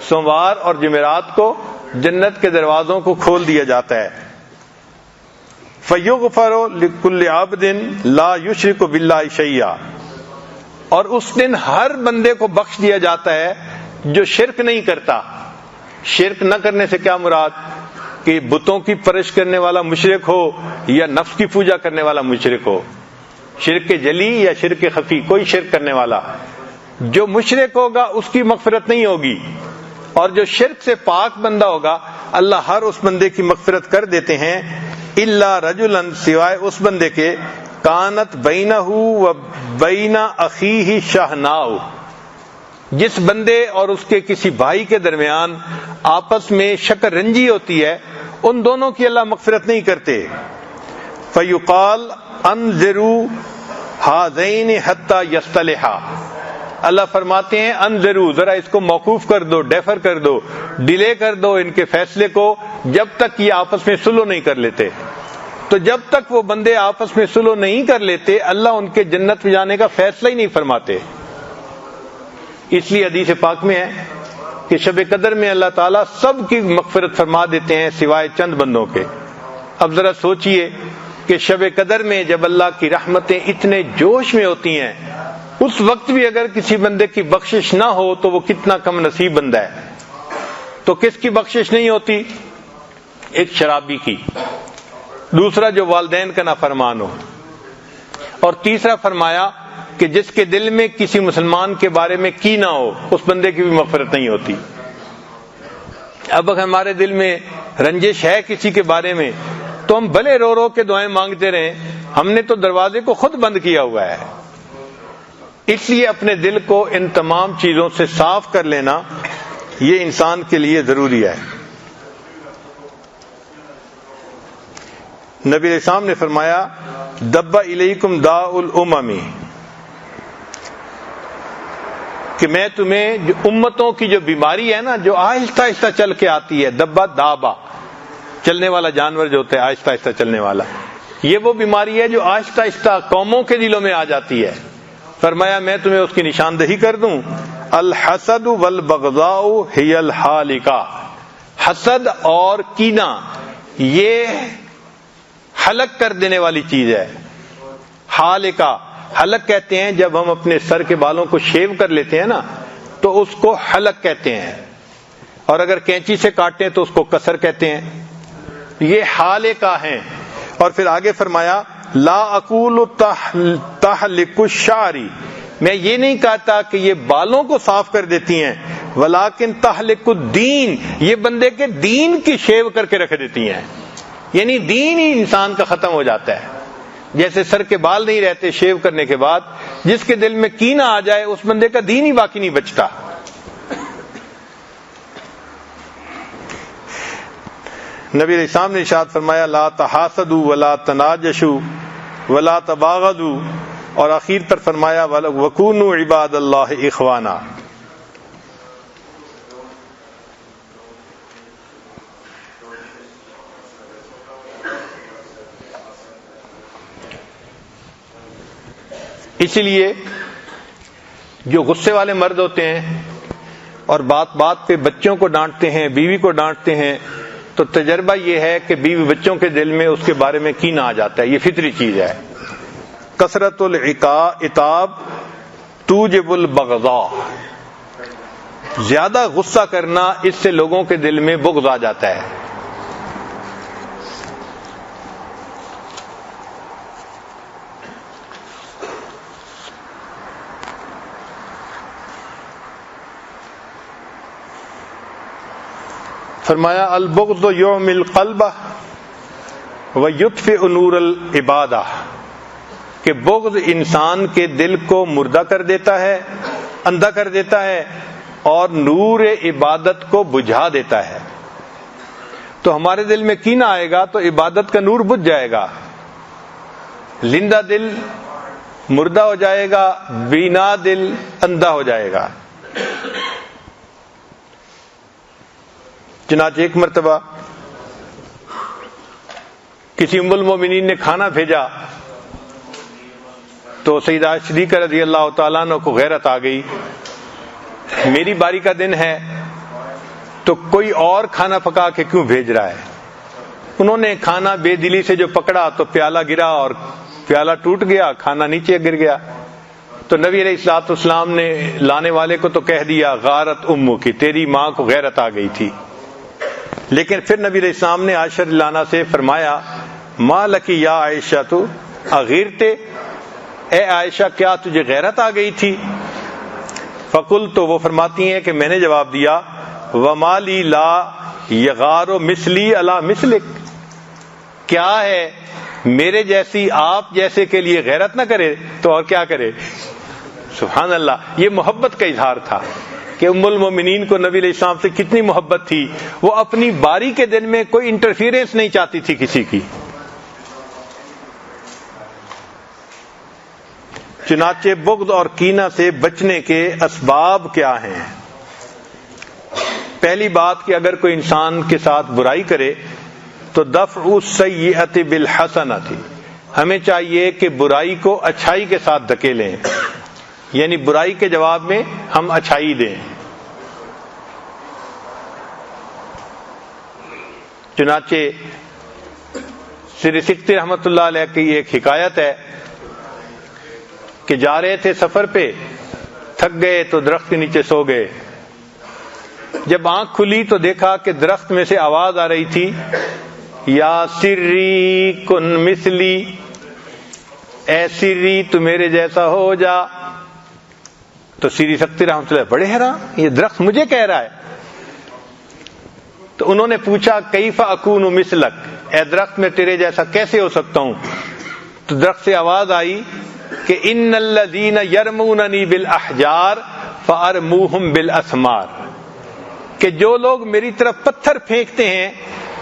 سوموار اور جمعرات کو جنت کے دروازوں کو کھول دیا جاتا ہے. فیغفر لکل عبد لا یشرک باللہ شیئا، اور اس دن ہر بندے کو بخش دیا جاتا ہے جو شرک نہیں کرتا. شرک نہ کرنے سے کیا مراد؟ کہ بتوں کی پرش کرنے والا مشرک ہو یا نفس کی پوجا کرنے والا مشرک ہو، شرک جلی یا شرک خفی، کوئی شرک کرنے والا جو مشرک ہوگا اس کی مغفرت نہیں ہوگی، اور جو شرک سے پاک بندہ ہوگا اللہ ہر اس بندے کی مغفرت کر دیتے ہیں. الا رجلا، سوائے اس بندے کے کانت بینہ و بین اخیہ شحناء، جس بندے اور اس کے کسی بھائی کے درمیان آپس میں شکر رنجی ہوتی ہے، ان دونوں کی اللہ مغفرت نہیں کرتے. فیقال انذروا ہذین حتی یصطلحا، اللہ فرماتے ہیں انذروا، ذرا اس کو موقوف کر دو، ڈیفر کر دو، ڈیلے کر دو ان کے فیصلے کو جب تک یہ آپس میں صلح نہیں کر لیتے. تو جب تک وہ بندے آپس میں صلح نہیں کر لیتے اللہ ان کے جنت میں جانے کا فیصلہ ہی نہیں فرماتے. اس لیے حدیث پاک میں ہے کہ شب قدر میں اللہ تعالیٰ سب کی مغفرت فرما دیتے ہیں سوائے چند بندوں کے. اب ذرا سوچئے کہ شب قدر میں جب اللہ کی رحمتیں اتنے جوش میں ہوتی ہیں، اس وقت بھی اگر کسی بندے کی بخشش نہ ہو تو وہ کتنا کم نصیب بندہ ہے. تو کس کی بخشش نہیں ہوتی؟ ایک شرابی کی، دوسرا جو والدین کا نافرمان ہو، اور تیسرا فرمایا کہ جس کے دل میں کسی مسلمان کے بارے میں کینہ ہو، اس بندے کی بھی مغفرت نہیں ہوتی. اب اگر ہمارے دل میں رنجش ہے کسی کے بارے میں تو ہم بھلے رو رو کے دعائیں مانگتے رہیں، ہم نے تو دروازے کو خود بند کیا ہوا ہے. اس لیے اپنے دل کو ان تمام چیزوں سے صاف کر لینا یہ انسان کے لیے ضروری ہے. نبی اسلام نے فرمایا دب الیکم داء الامم، کہ میں تمہیں جو امتوں کی جو بیماری ہے نا، جو آہستہ آہستہ چل کے آتی ہے، دبا دابا، چلنے والا جانور جو ہوتا ہے آہستہ آہستہ چلنے والا، یہ وہ بیماری ہے جو آہستہ آہستہ قوموں کے دلوں میں آ جاتی ہے. فرمایا میں تمہیں اس کی نشاندہی کر دوں. الحسد والبغضاء ہی الحالکہ، حسد اور کینہ یہ ہلاک کر دینے والی چیز ہے. حالکہ، حلق کہتے ہیں جب ہم اپنے سر کے بالوں کو شیو کر لیتے ہیں نا تو اس کو حلق کہتے ہیں، اور اگر کینچی سے کاٹیں تو اس کو کسر کہتے ہیں. یہ حالکہ ہیں. اور پھر آگے فرمایا لا اقول تحلق الشعر، میں یہ نہیں کہتا کہ یہ بالوں کو صاف کر دیتی ہیں، ولیکن تحلق الدین، یہ بندے کے دین کی شیو کر کے رکھ دیتی ہیں. یعنی دین ہی انسان کا ختم ہو جاتا ہے. جیسے سر کے بال نہیں رہتے شیو کرنے کے بعد، جس کے دل میں کینہ آ جائے اس بندے کا دین ہی باقی نہیں بچتا. نبی علیہ السلام نے ارشاد فرمایا لا تحاسدوا ولا تناجشوا ولا تباغضوا، اور آخر پر فرمایا وکونوا عباد اللہ اخوانا. اسی لیے جو غصے والے مرد ہوتے ہیں اور بات بات پہ بچوں کو ڈانٹتے ہیں، بیوی کو ڈانٹتے ہیں، تو تجربہ یہ ہے کہ بیوی بچوں کے دل میں اس کے بارے میں کینہ آ جاتا ہے. یہ فطری چیز ہے. کثرت العتاب توجب البغضاء، زیادہ غصہ کرنا اس سے لوگوں کے دل میں بغض آ جاتا ہے. فرمایا البغض یعمی القلب ویطفئ نور العبادہ، کہ بغض انسان کے دل کو مردہ کر دیتا ہے، اندھا کر دیتا ہے، اور نور عبادت کو بجھا دیتا ہے. تو ہمارے دل میں کینہ آئے گا تو عبادت کا نور بجھ جائے گا، زندہ دل مردہ ہو جائے گا، بینا دل اندھا ہو جائے گا. چنانچہ ایک مرتبہ کسی ام المومنین نے کھانا بھیجا تو سیدہ صدیقہ رضی اللہ تعالیٰ عنہ کو غیرت آ گئی، میری باری کا دن ہے تو کوئی اور کھانا پکا کے کیوں بھیج رہا ہے. انہوں نے کھانا بے دلی سے جو پکڑا تو پیالہ گرا اور پیالہ ٹوٹ گیا، کھانا نیچے گر گیا. تو نبی علیہ الصلوۃ والسلام نے لانے والے کو تو کہہ دیا غارت امو کی، تیری ماں کو غیرت آ گئی تھی. لیکن پھر نبی علیہ السلام نے عائشہ رضی اللہ عنہا سے فرمایا ما لکی یا عائشہ تو اغیرتے، اے عائشہ کیا تجھے غیرت آ گئی تھی؟ فقلت، تو وہ فرماتی ہیں کہ میں نے جواب دیا وما لی لا یغار مثلی علی مثلک، کیا ہے میرے جیسی آپ جیسے کے لیے غیرت نہ کرے تو اور کیا کرے. سبحان اللہ. یہ محبت کا اظہار تھا کہ ام المومنین کو نبی علیہ السلام سے کتنی محبت تھی. وہ اپنی باری کے دن میں کوئی انٹرفیئرنس نہیں چاہتی تھی کسی کی. چنانچہ بغض اور کینہ سے بچنے کے اسباب کیا ہیں؟ پہلی بات کہ اگر کوئی انسان کے ساتھ برائی کرے تو دفع السیئۃ بالحسنۃ، ہمیں چاہیے کہ برائی کو اچھائی کے ساتھ دھکیلیں، یعنی برائی کے جواب میں ہم اچھائی دیں. چنانچہ سری سکتی رحمت اللہ علیہ کی ایک حکایت ہے کہ جا رہے تھے سفر پہ، تھک گئے تو درخت کے نیچے سو گئے. جب آنکھ کھلی تو دیکھا کہ درخت میں سے آواز آ رہی تھی یا سری کن مثلی، اے سری تو میرے جیسا ہو جا. تو سری سکتی رحمت اللہ بڑے حیران، یہ درخت مجھے کہہ رہا ہے. تو انہوں نے پوچھا کیف اکون مثلک، اے درخت میں تیرے جیسا کیسے ہو سکتا ہوں؟ تو درخت سے آواز آئی کہ ان الذین یرموننی بالاحجار فارموہم بالاسمار، کہ جو لوگ میری طرف پتھر پھینکتے ہیں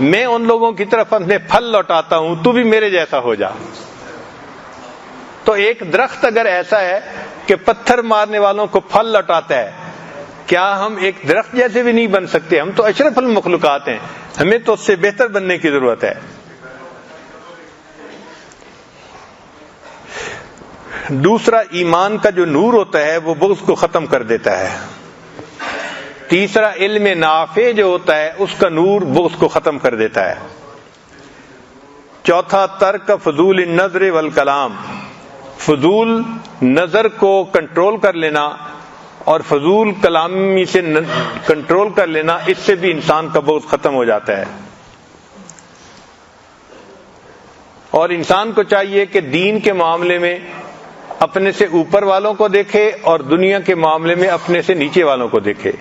میں ان لوگوں کی طرف اپنے پھل لوٹاتا ہوں، تو بھی میرے جیسا ہو جا. تو ایک درخت اگر ایسا ہے کہ پتھر مارنے والوں کو پھل لوٹاتا ہے، کیا ہم ایک درخت جیسے بھی نہیں بن سکتے؟ ہم تو اشرف المخلوقات ہیں، ہمیں تو اس سے بہتر بننے کی ضرورت ہے۔ دوسرا، ایمان کا جو نور ہوتا ہے وہ بغض کو ختم کر دیتا ہے۔ تیسرا، علم نافع جو ہوتا ہے اس کا نور بغض کو ختم کر دیتا ہے۔ چوتھا، ترک فضول النظر والکلام، فضول نظر کو کنٹرول کر لینا اور فضول کلامی سے کنٹرول کر لینا، اس سے بھی انسان کا بغض ختم ہو جاتا ہے۔ اور انسان کو چاہیے کہ دین کے معاملے میں اپنے سے اوپر والوں کو دیکھے اور دنیا کے معاملے میں اپنے سے نیچے والوں کو دیکھے۔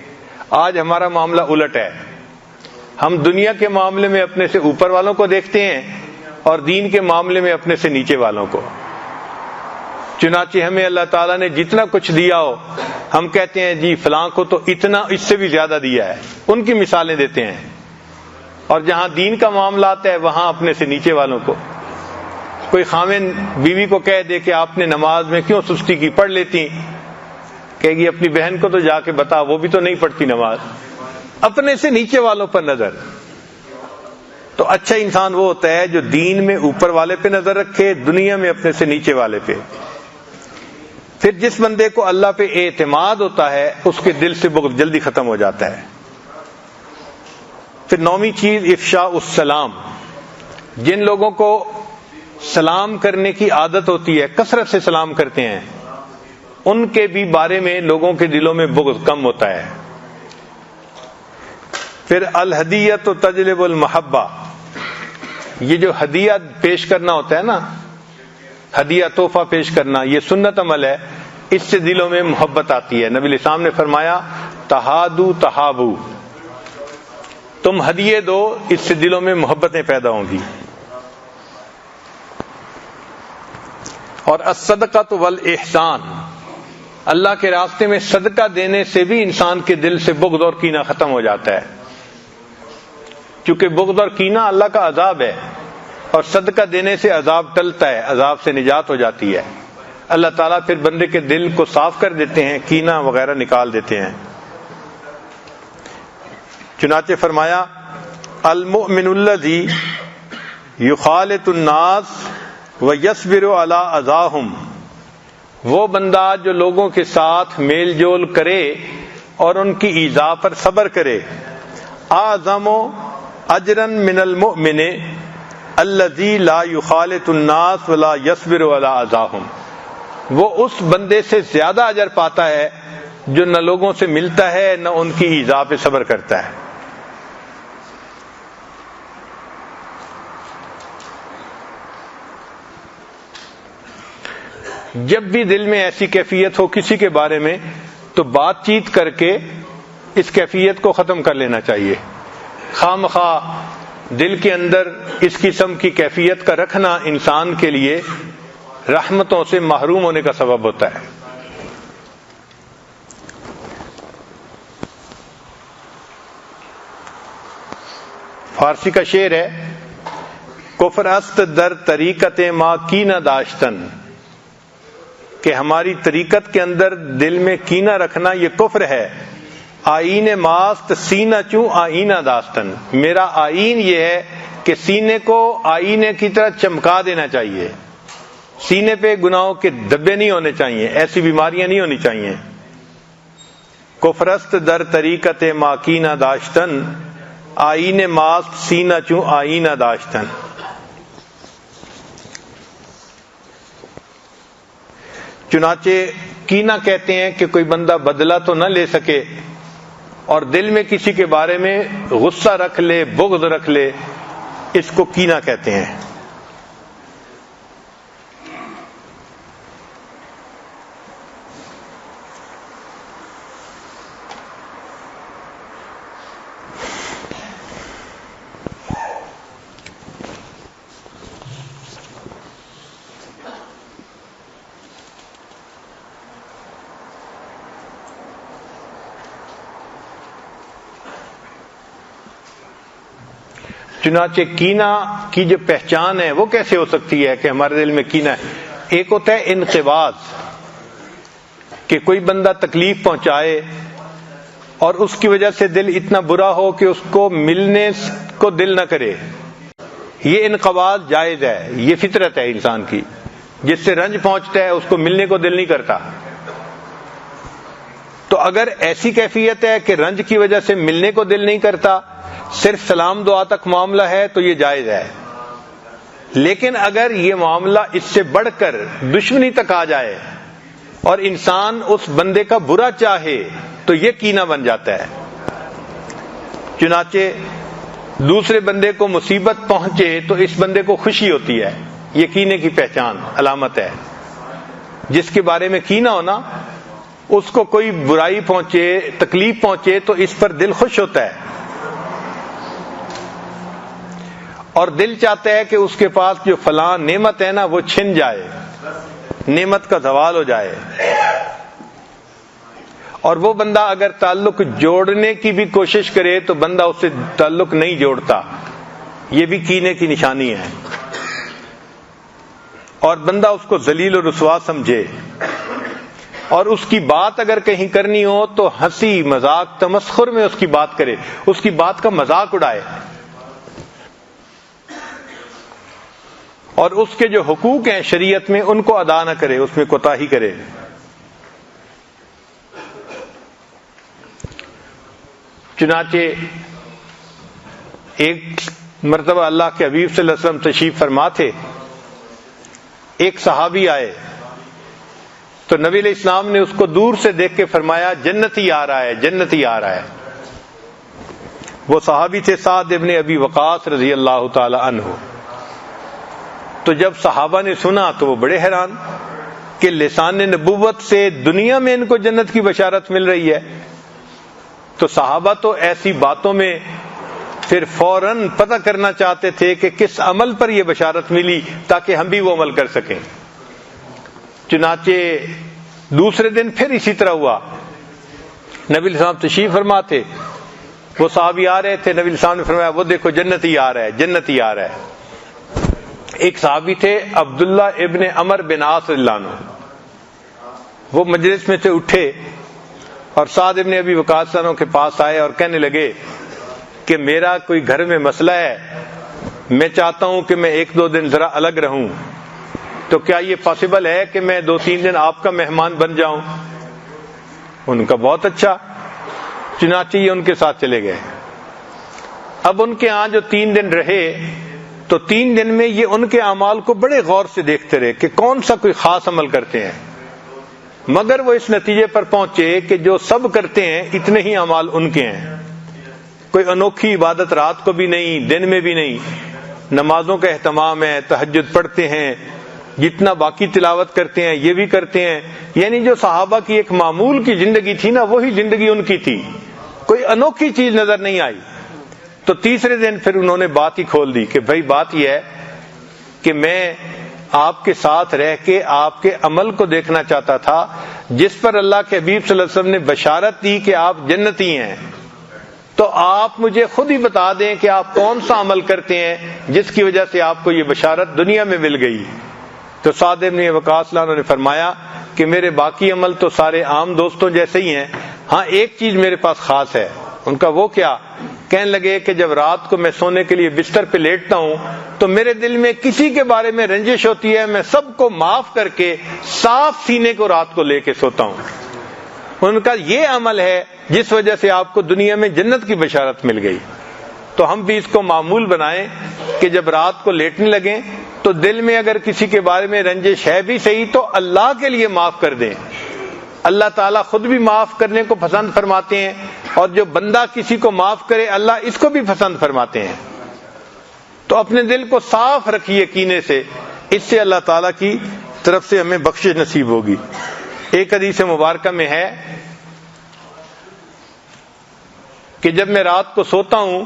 آج ہمارا معاملہ الٹ ہے، ہم دنیا کے معاملے میں اپنے سے اوپر والوں کو دیکھتے ہیں اور دین کے معاملے میں اپنے سے نیچے والوں کو۔ چنانچہ ہمیں اللہ تعالیٰ نے جتنا کچھ دیا ہو ہم کہتے ہیں جی فلاں کو تو اتنا اس سے بھی زیادہ دیا ہے، ان کی مثالیں دیتے ہیں، اور جہاں دین کا معاملہ آتا ہے وہاں اپنے سے نیچے والوں کو۔ کوئی خاوند بیوی کو کہہ دے کہ آپ نے نماز میں کیوں سستی کی، پڑھ لیتی، کہے گی اپنی بہن کو تو جا کے بتا، وہ بھی تو نہیں پڑھتی نماز۔ اپنے سے نیچے والوں پر نظر۔ تو اچھا انسان وہ ہوتا ہے جو دین میں اوپر والے پہ نظر رکھے، دنیا میں اپنے سے نیچے والے پہ۔ پھر جس بندے کو اللہ پہ اعتماد ہوتا ہے اس کے دل سے بغض جلدی ختم ہو جاتا ہے۔ پھر نویں چیز، افشاء السلام، جن لوگوں کو سلام کرنے کی عادت ہوتی ہے، کثرت سے سلام کرتے ہیں، ان کے بھی بارے میں لوگوں کے دلوں میں بغض کم ہوتا ہے۔ پھر الہدیۃ تجلب المحبہ، یہ جو ہدیہ پیش کرنا ہوتا ہے نا، ہدیہ تحفہ پیش کرنا، یہ سنت عمل ہے، اس سے دلوں میں محبت آتی ہے۔ نبی علیہ السلام نے فرمایا تہادو تہابو، تم ہدیے دو، اس سے دلوں میں محبتیں پیدا ہوں گی۔ اور الصدقۃ والاحسان، اللہ کے راستے میں صدقہ دینے سے بھی انسان کے دل سے بغض اور کینہ ختم ہو جاتا ہے، کیونکہ بغض اور کینہ اللہ کا عذاب ہے، اور صدقہ دینے سے عذاب ٹلتا ہے، عذاب سے نجات ہو جاتی ہے۔ اللہ تعالیٰ پھر بندے کے دل کو صاف کر دیتے ہیں، کینہ وغیرہ نکال دیتے ہیں۔ چنانچہ فرمایا المؤمن الذی یخالط الناس ویصبر علی اذاہم، وہ بندہ جو لوگوں کے ساتھ میل جول کرے اور ان کی ایذا پر صبر کرے، اعظم اجرا من المؤمن الذی لا یخالط الناس ولا یصبر علی اذاہم، وہ اس بندے سے زیادہ اجر پاتا ہے جو نہ لوگوں سے ملتا ہے نہ ان کی ایذا پہ صبر کرتا ہے۔ جب بھی دل میں ایسی کیفیت ہو کسی کے بارے میں تو بات چیت کر کے اس کیفیت کو ختم کر لینا چاہیے۔ خواہ مخواہ دل کے اندر اس قسم کی کیفیت کا رکھنا انسان کے لیے رحمتوں سے محروم ہونے کا سبب ہوتا ہے۔ فارسی کا شعر ہے، کفر است در طریقت ما کینہ داشتن، کہ ہماری طریقت کے اندر دل میں کینہ رکھنا یہ کفر ہے۔ آئین ماست سینہ چوں آئینہ داستن، میرا آئین یہ ہے کہ سینے کو آئینے کی طرح چمکا دینا چاہیے، سینے پہ گناہوں کے دبے نہیں ہونے چاہیے، ایسی بیماریاں نہیں ہونی چاہیے۔ کفرست در طریقت ما کینہ داشتن، آئین ماست سینہ چوں آئینہ داشتن۔ چنانچہ کینہ کہتے ہیں کہ کوئی بندہ بدلہ تو نہ لے سکے اور دل میں کسی کے بارے میں غصہ رکھ لے، بغض رکھ لے، اس کو کینہ کہتے ہیں۔ چنانچہ کینہ کی جو پہچان ہے وہ کیسے ہو سکتی ہے کہ ہمارے دل میں کینہ ہے؟ ایک ہوتا ہے انقباض، کہ کوئی بندہ تکلیف پہنچائے اور اس کی وجہ سے دل اتنا برا ہو کہ اس کو ملنے کو دل نہ کرے، یہ انقباض جائز ہے، یہ فطرت ہے انسان کی، جس سے رنج پہنچتا ہے اس کو ملنے کو دل نہیں کرتا۔ تو اگر ایسی کیفیت ہے کہ رنج کی وجہ سے ملنے کو دل نہیں کرتا، صرف سلام دعا تک معاملہ ہے تو یہ جائز ہے۔ لیکن اگر یہ معاملہ اس سے بڑھ کر دشمنی تک آ جائے اور انسان اس بندے کا برا چاہے تو یہ کینہ بن جاتا ہے۔ چنانچہ دوسرے بندے کو مصیبت پہنچے تو اس بندے کو خوشی ہوتی ہے، یہ کینے کی پہچان علامت ہے۔ جس کے بارے میں کینہ ہونا، اس کو کوئی برائی پہنچے، تکلیف پہنچے تو اس پر دل خوش ہوتا ہے اور دل چاہتا ہے کہ اس کے پاس جو فلاں نعمت ہے نا وہ چھن جائے، نعمت کا زوال ہو جائے۔ اور وہ بندہ اگر تعلق جوڑنے کی بھی کوشش کرے تو بندہ اس سے تعلق نہیں جوڑتا، یہ بھی کینے کی نشانی ہے۔ اور بندہ اس کو ذلیل و رسوا سمجھے، اور اس کی بات اگر کہیں کرنی ہو تو ہنسی مذاق تمسخر میں اس کی بات کرے، اس کی بات کا مذاق اڑائے، اور اس کے جو حقوق ہیں شریعت میں ان کو ادا نہ کرے، اس میں کوتاہی کرے۔ چنانچہ ایک مرتبہ اللہ کے حبیب صلی اللہ علیہ وسلم تشریف فرما تھے، ایک صحابی آئے تو نبی علیہ السلام نے اس کو دور سے دیکھ کے فرمایا جنتی آ رہا ہے، جنتی آ رہا ہے۔ وہ صحابی تھے سعد ابن ابی وقاص رضی اللہ تعالی عنہ۔ تو جب صحابہ نے سنا تو وہ بڑے حیران کہ لسان نبوت سے دنیا میں ان کو جنت کی بشارت مل رہی ہے۔ تو صحابہ تو ایسی باتوں میں پھر فوراً پتہ کرنا چاہتے تھے کہ کس عمل پر یہ بشارت ملی تاکہ ہم بھی وہ عمل کر سکیں۔ چنانچہ دوسرے دن پھر اسی طرح ہوا، نبی علیہ السلام تشریف فرما تھے، وہ صحابی آ رہے تھے، نبی علیہ السلام نے فرمایا وہ دیکھو جنتی آ رہا ہے، جنتی آ رہا ہے۔ ایک صحابی تھے عبداللہ ابن عمر بن عاص رضی اللہ عنہ، وہ مجلس میں سے اٹھے اور سعد ابن ابی وقاص کے پاس آئے اور کہنے لگے کہ میرا کوئی گھر میں مسئلہ ہے، میں چاہتا ہوں کہ میں 1-2 دن ذرا الگ رہوں، تو کیا یہ پاسبل ہے کہ میں 2-3 دن آپ کا مہمان بن جاؤں؟ ان کا بہت اچھا، چنانچہ یہ ان کے ساتھ چلے گئے۔ اب ان کے ہاں جو 3 دن رہے تو 3 دن میں یہ ان کے اعمال کو بڑے غور سے دیکھتے رہے کہ کون سا کوئی خاص عمل کرتے ہیں، مگر وہ اس نتیجے پر پہنچے کہ جو سب کرتے ہیں اتنے ہی اعمال ان کے ہیں۔ کوئی انوکھی عبادت رات کو بھی نہیں، دن میں بھی نہیں، نمازوں کا اہتمام ہے، تہجد پڑھتے ہیں، جتنا باقی تلاوت کرتے ہیں یہ بھی کرتے ہیں، یعنی جو صحابہ کی ایک معمول کی زندگی تھی نا وہی زندگی ان کی تھی، کوئی انوکھی چیز نظر نہیں آئی۔ تو تیسرے دن پھر انہوں نے بات ہی کھول دی کہ بھائی بات یہ ہے کہ میں آپ کے ساتھ رہ کے آپ کے عمل کو دیکھنا چاہتا تھا جس پر اللہ کے حبیب صلی اللہ علیہ وسلم نے بشارت دی کہ آپ جنتی ہیں، تو آپ مجھے خود ہی بتا دیں کہ آپ کون سا عمل کرتے ہیں جس کی وجہ سے آپ کو یہ بشارت دنیا میں مل گئی۔ تو سعد بن وقاص نے فرمایا کہ میرے باقی عمل تو سارے عام دوستوں جیسے ہی ہیں، ہاں ایک چیز میرے پاس خاص ہے۔ ان کا وہ کیا؟ کہنے لگے کہ جب رات کو میں سونے کے لیے بستر پہ لیٹتا ہوں تو میرے دل میں کسی کے بارے میں رنجش ہوتی ہے، میں سب کو معاف کر کے صاف سینے کو رات کو لے کے سوتا ہوں۔ ان کا یہ عمل ہے جس وجہ سے آپ کو دنیا میں جنت کی بشارت مل گئی۔ تو ہم بھی اس کو معمول بنائیں کہ جب رات کو لیٹنے لگیں تو دل میں اگر کسی کے بارے میں رنجش ہے بھی صحیح تو اللہ کے لیے معاف کر دیں۔ اللہ تعالیٰ خود بھی معاف کرنے کو پسند فرماتے ہیں، اور جو بندہ کسی کو معاف کرے اللہ اس کو بھی پسند فرماتے ہیں۔ تو اپنے دل کو صاف رکھیے کینے سے، اس سے اللہ تعالیٰ کی طرف سے ہمیں بخشش نصیب ہوگی۔ ایک حدیث مبارکہ میں ہے کہ جب میں رات کو سوتا ہوں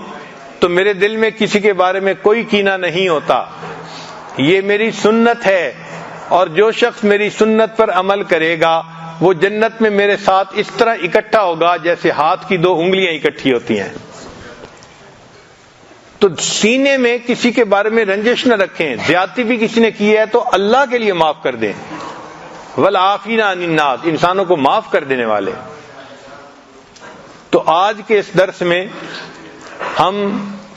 تو میرے دل میں کسی کے بارے میں کوئی کینہ نہیں ہوتا، یہ میری سنت ہے، اور جو شخص میری سنت پر عمل کرے گا وہ جنت میں میرے ساتھ اس طرح اکٹھا ہوگا جیسے ہاتھ کی 2 انگلیاں اکٹھی ہوتی ہیں۔ تو سینے میں کسی کے بارے میں رنجش نہ رکھیں. زیادتی بھی کسی نے کی ہے تو اللہ کے لیے معاف کر دیں. والعافین عن الناس, انسانوں کو معاف کر دینے والے. تو آج کے اس درس میں ہم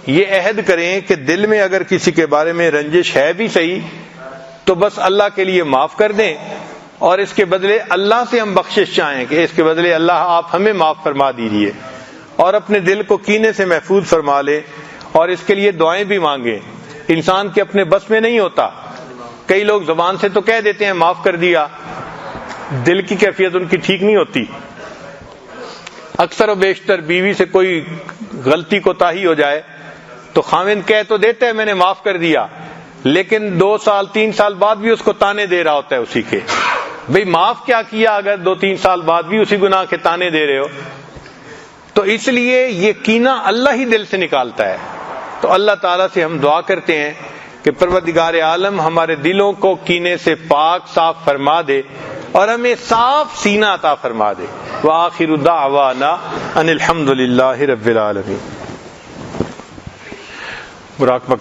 یہ عہد کریں کہ دل میں اگر کسی کے بارے میں رنجش ہے بھی صحیح تو بس اللہ کے لیے معاف کر دیں, اور اس کے بدلے اللہ سے ہم بخشش چاہیں کہ اس کے بدلے اللہ آپ ہمیں معاف فرما دیجیے, اور اپنے دل کو کینے سے محفوظ فرما لے, اور اس کے لیے دعائیں بھی مانگیں. انسان کے اپنے بس میں نہیں ہوتا. کئی لوگ زبان سے تو کہہ دیتے ہیں معاف کر دیا, دل کی کیفیت ان کی ٹھیک نہیں ہوتی. اکثر و بیشتر بیوی سے کوئی غلطی کوتاہی ہو جائے تو خاوند کہہ تو دیتا ہے میں نے معاف کر دیا, لیکن 2 سال 3 سال بعد بھی اس کو تانے دے رہا ہوتا ہے اسی کے. بھئی معاف کیا کیا اگر 2-3 سال بعد بھی اسی گناہ کے تانے دے رہے ہو؟ تو اس لیے یہ کینہ اللہ ہی دل سے نکالتا ہے. تو اللہ تعالیٰ سے ہم دعا کرتے ہیں کہ پروردگار عالم ہمارے دلوں کو کینے سے پاک صاف فرما دے اور ہمیں صاف سینہ عطا فرما دے. وآخر دعوانا ان الحمد للہ رب العالمین. مراقبہ